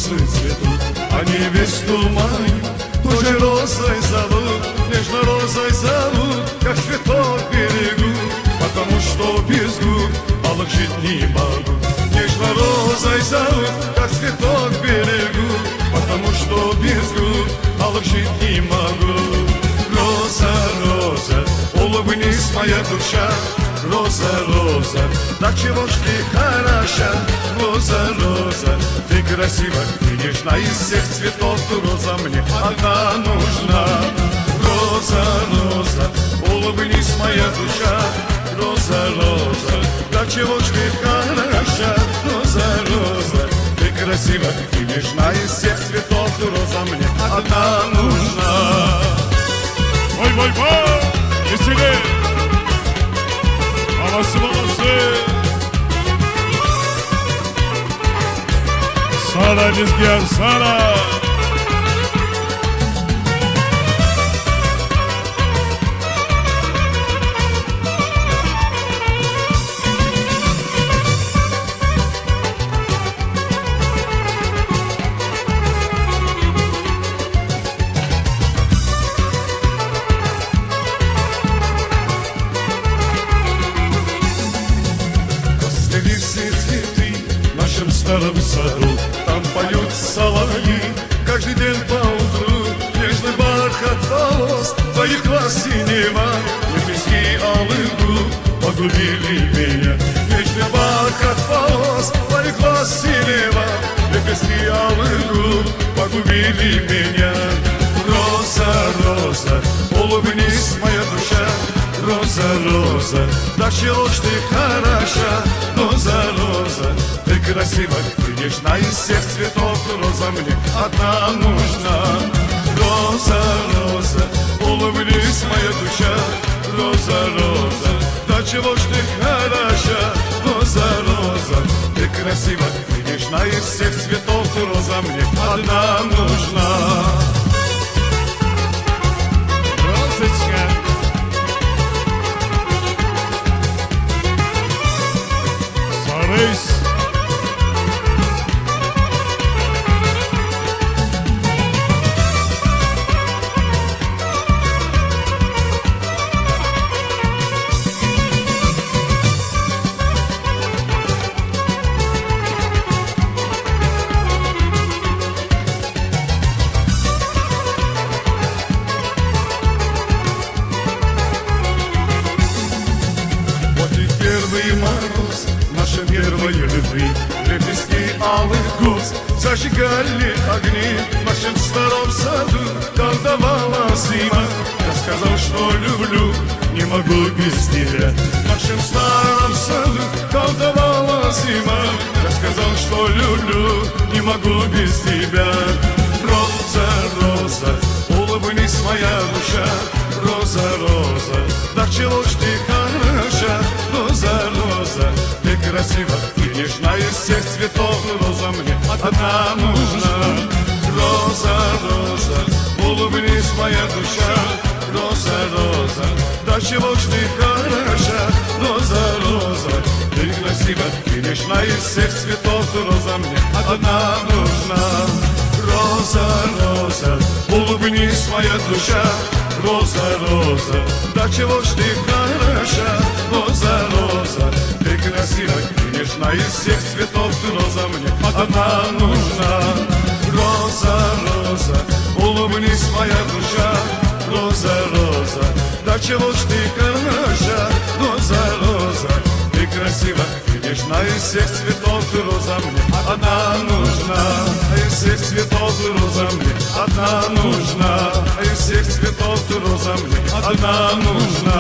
розы цветут, а невесту мою тоже розой зовут, нежно розой зовут, как цветок берегу, потому что без губ алых жить не могу. Нежно розой зовут, как цветок берегу, потому что без губ алых жить не могу. Роза, роза, улыбнись, моя душа, роза, роза, да чего ж ты хороша, роза, роза, ты красива, ты нежна, из всех цветов роза мне одна нужна. Роза, роза, улыбнись, моя душа, роза, роза, да чего ж ты хороша, роза, роза, ты красива, ты нежна, из всех цветов роза мне одна нужна. Vay, веселее! Молодцы! Сара, Низгар, Сара! В старом саду там поют соловьи каждый день поутру. Нежный бархат волос твоих глаз синева, лепестки алых губ погубили меня. Нежный бархат волос твоих глаз синева, лепестки алых губ погубили меня. Роза, роза, улыбнись, моя душа, роза, роза, да чего ж ты хороша, роза, роза, ты красива, ты нежна, из всех цветов роза мне одна нужна. Роза, роза, улыбнись, моя душа, роза, роза, да чего ж ты хороша, роза, роза, ты красива, ты нежна, из всех цветов роза мне одна нужна. Розочка! Сарысь! Первый мороз нашей первой любви, лепестки алых гуз зажигали огни в нашем старом саду. Колдовала зима, я сказал, что люблю, не могу без тебя. В нашем старом саду колдовала зима, я сказал, что люблю, не могу без тебя. Роза, роза, улыбнись, моя душа, роза, роза, да чего ж ты хороша, роза, роза, ты красива, ты нежна, из всех цветов роза мне одна нужна. Роза, роза, улыбнись, моя душа, роза, роза, да чего ж ты хороша, роза, роза, ты красива, ты нежна, из всех цветов роза мне одна нужна. Роза, роза, улыбнись, моя душа, роза, роза, да чего ж ты хороша, роза, роза, ты красива, ты нежна, из всех цветов роза мне одна нужна. Роза, роза, улыбнись, моя душа, роза, роза, да чего ж ты хороша, роза, роза, ты красива, ты нежна, из всех цветов роза мне одна нужна. Из всех цветов роза мне одна нужна, из всех цветов роза мне одна нужна.